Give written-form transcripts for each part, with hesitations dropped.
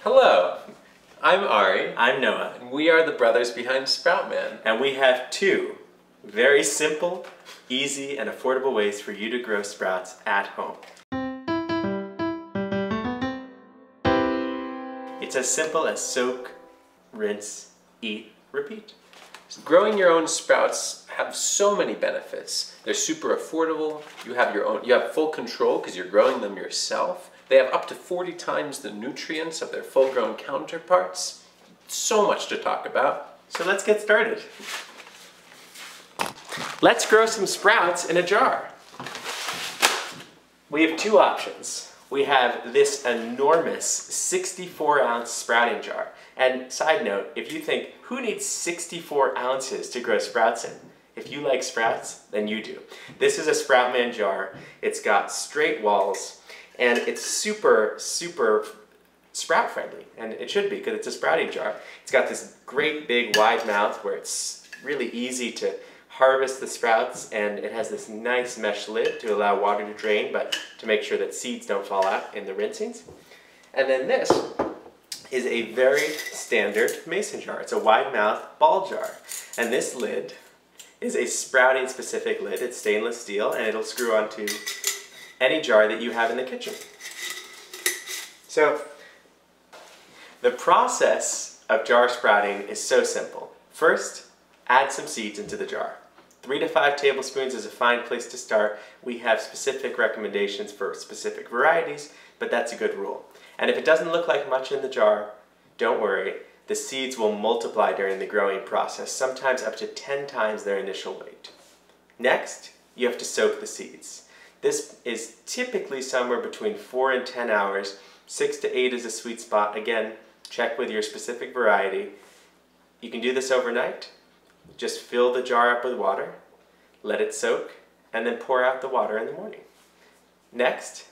Hello, I'm Ari, I'm Noah, and we are the brothers behind Sproutman. and we have two very simple, easy, and affordable ways for you to grow sprouts at home. It's as simple as soak, rinse, eat, repeat. Growing your own sprouts have so many benefits. They're super affordable, you have full control because you're growing them yourself. They have up to 40 times the nutrients of their full-grown counterparts. So much to talk about. So let's get started. Let's grow some sprouts in a jar. We have two options. We have this enormous 64-ounce sprouting jar. And side note, if you think, who needs 64 ounces to grow sprouts in? If you like sprouts, then you do. This is a Sproutman jar. It's got straight walls, and it's super sprout friendly, and it should be because it's a sprouting jar. It's got this great big wide mouth where it's really easy to harvest the sprouts, and it has this nice mesh lid to allow water to drain, but to make sure that seeds don't fall out in the rinsings. And then this is a very standard mason jar. It's a wide mouth ball jar, and this lid is a sprouting specific lid. It's stainless steel, and it'll screw onto any jar that you have in the kitchen. So the process of jar sprouting is so simple. First, add some seeds into the jar. 3 to 5 tablespoons is a fine place to start. We have specific recommendations for specific varieties, but that's a good rule. And if it doesn't look like much in the jar, don't worry. The seeds will multiply during the growing process, sometimes up to 10 times their initial weight. Next, you have to soak the seeds. This is typically somewhere between 4 and 10 hours. 6 to 8 is a sweet spot. Again, check with your specific variety. You can do this overnight. Just fill the jar up with water, let it soak, and then pour out the water in the morning. Next,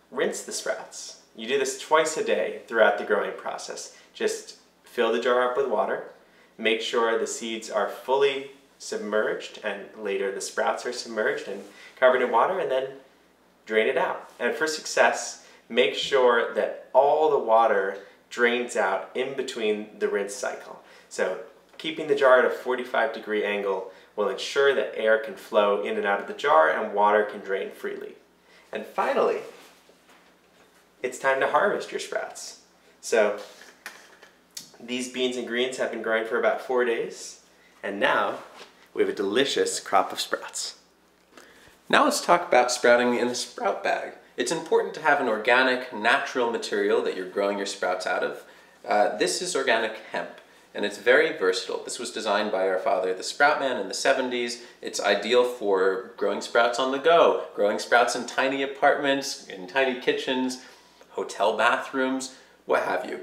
rinse the sprouts. You do this twice a day throughout the growing process. Just fill the jar up with water, make sure the seeds are fully submerged, and later the sprouts are submerged and covered in water, and then drain it out. And for success, make sure that all the water drains out in between the rinse cycle. So keeping the jar at a 45-degree angle will ensure that air can flow in and out of the jar and water can drain freely. And finally, it's time to harvest your sprouts. So these beans and greens have been growing for about 4 days, and now we have a delicious crop of sprouts. Now let's talk about sprouting in a sprout bag. It's important to have an organic, natural material that you're growing your sprouts out of. This is organic hemp, and it's very versatile. This was designed by our father, the Sproutman, in the 70s. It's ideal for growing sprouts on the go, growing sprouts in tiny apartments, in tiny kitchens, hotel bathrooms, what have you.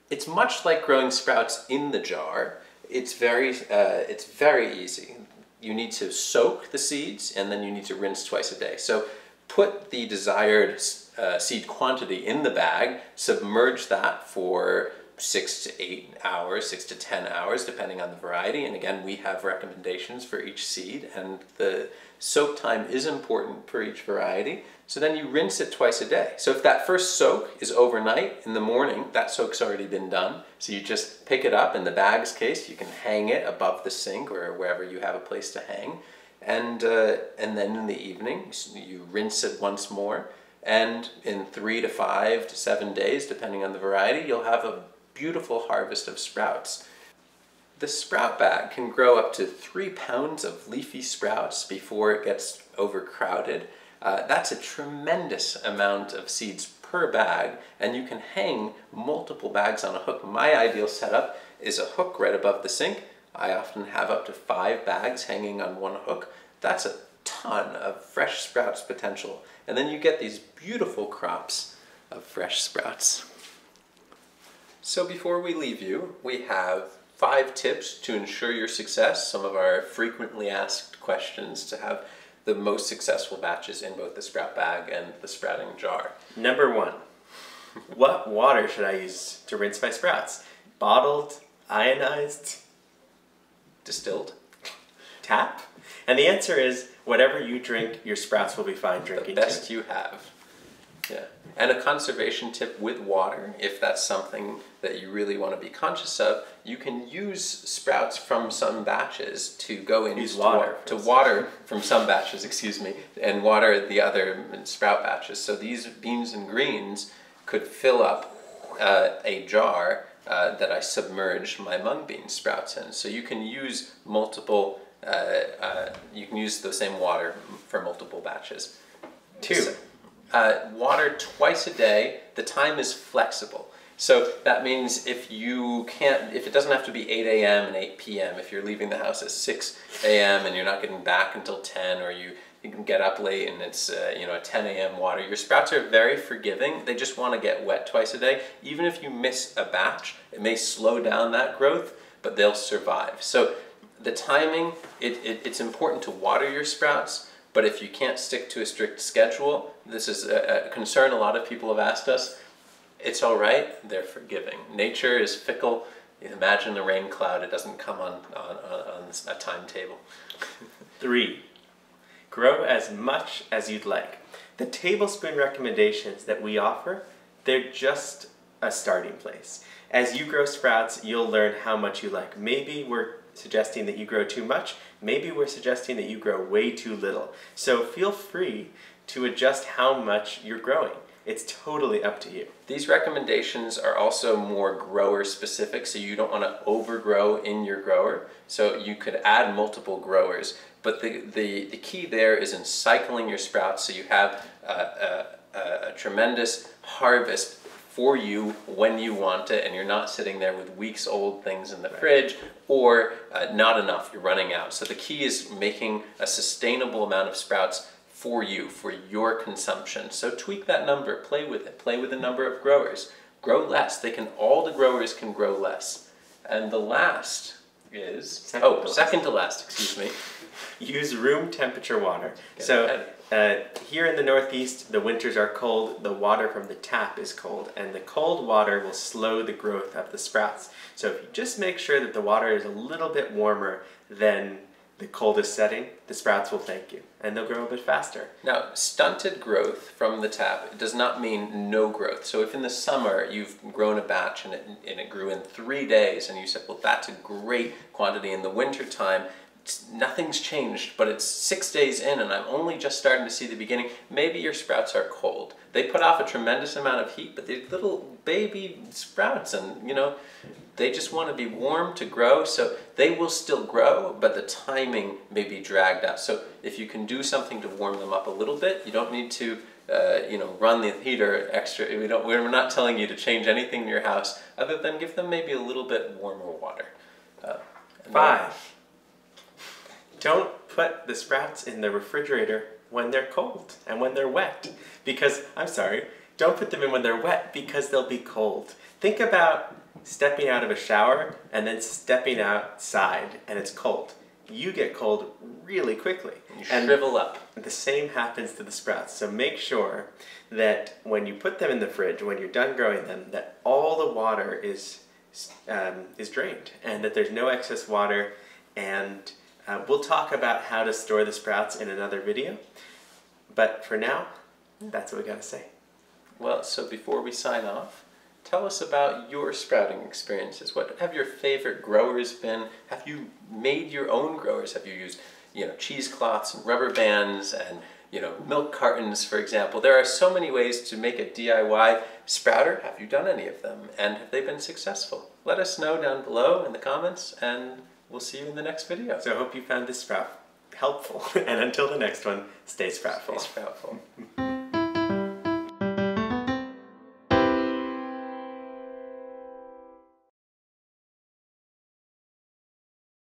It's much like growing sprouts in the jar. It's very easy. You need to soak the seeds, and then you need to rinse twice a day. So put the desired seed quantity in the bag, submerge that for 6 to 8 hours, 6 to 10 hours, depending on the variety. And again, we have recommendations for each seed, and the soak time is important for each variety. So then you rinse it twice a day. So if that first soak is overnight, in the morning, that soak's already been done. So you just pick it up. In the bag's case, you can hang it above the sink or wherever you have a place to hang. And then in the evening, you rinse it once more. And in 3 to 5 to 7 days, depending on the variety, you'll have a beautiful harvest of sprouts. The sprout bag can grow up to 3 pounds of leafy sprouts before it gets overcrowded. That's a tremendous amount of seeds per bag, and you can hang multiple bags on a hook. My ideal setup is a hook right above the sink. I often have up to 5 bags hanging on one hook. That's a ton of fresh sprouts potential, and then you get these beautiful crops of fresh sprouts. So before we leave you, we have 5 tips to ensure your success, some of our frequently asked questions to have the most successful batches in both the sprout bag and the sprouting jar. Number 1, what water should I use to rinse my sprouts? Bottled, ionized, Distilled? tap? And the answer is, whatever you drink, your sprouts will be fine drinking The best too. you have. Yeah. And a conservation tip with water, if that's something that you really want to be conscious of, you can use sprouts from some batches to go in to water from some batches, excuse me, and water the other sprout batches. So these beans and greens could fill up a jar that I submerge my mung bean sprouts in. So you can use multiple, you can use the same water for multiple batches. 2. So, water twice a day. The time is flexible. So that means if it doesn't have to be 8 a.m. and 8 p.m. If you're leaving the house at 6 a.m. and you're not getting back until 10, or you can get up late and it's a 10 a.m. water, your sprouts are very forgiving. They just want to get wet twice a day. Even if you miss a batch, it may slow down that growth, but they'll survive. So the timing, it's important to water your sprouts. But if you can't stick to a strict schedule, this is a concern a lot of people have asked us, it's all right, they're forgiving. Nature is fickle. Imagine the rain cloud, it doesn't come on a timetable. 3. Grow as much as you'd like. The tablespoon recommendations that we offer, they're just a starting place. As you grow sprouts, you'll learn how much you like. Maybe we're suggesting that you grow too much. Maybe we're suggesting that you grow way too little. So feel free to adjust how much you're growing. It's totally up to you. These recommendations are also more grower specific, so you don't want to overgrow in your grower. So you could add multiple growers, but the key there is in cycling your sprouts so you have a tremendous harvest for you when you want it, and you're not sitting there with weeks old things in the fridge, or not enough, you're running out. So the key is making a sustainable amount of sprouts for you, for your consumption. So tweak that number, play with it, play with the number of growers. Grow less, all the growers can grow less. And the last is, second to last, excuse me. Use room temperature water. Here in the Northeast, the winters are cold, the water from the tap is cold, and the cold water will slow the growth of the sprouts. So if you just make sure that the water is a little bit warmer than the coldest setting, the sprouts will thank you, and they'll grow a bit faster. Now, stunted growth from the tap does not mean no growth. So if in the summer you've grown a batch and it grew in 3 days, and you said, well, that's a great quantity. In the winter time, nothing's changed, but it's 6 days in and I'm only just starting to see the beginning. Maybe your sprouts are cold. They put off a tremendous amount of heat, but they're little baby sprouts, and they just want to be warm to grow, so they will still grow, but the timing may be dragged out. So if you can do something to warm them up a little bit, you don't need to run the heater extra. We're not telling you to change anything in your house other than give them maybe a little bit warmer water. 5. Don't put the sprouts in the refrigerator when they're cold and when they're wet, because, don't put them in when they're wet because they'll be cold. Think about stepping out of a shower and then stepping outside and it's cold. You get cold really quickly. You shrivel up. The same happens to the sprouts. So make sure that when you put them in the fridge, when you're done growing them, that all the water is drained and that there's no excess water. And we'll talk about how to store the sprouts in another video. But for now, that's what we gotta say. Well, so before we sign off, tell us about your sprouting experiences. What have your favorite growers been? Have you made your own growers? Have you used, cheesecloths and rubber bands and, milk cartons, for example? There are so many ways to make a DIY sprouter. Have you done any of them? And have they been successful? Let us know down below in the comments, and we'll see you in the next video. So I hope you found this sprout helpful. And until the next one, stay sproutful. Stay sproutful.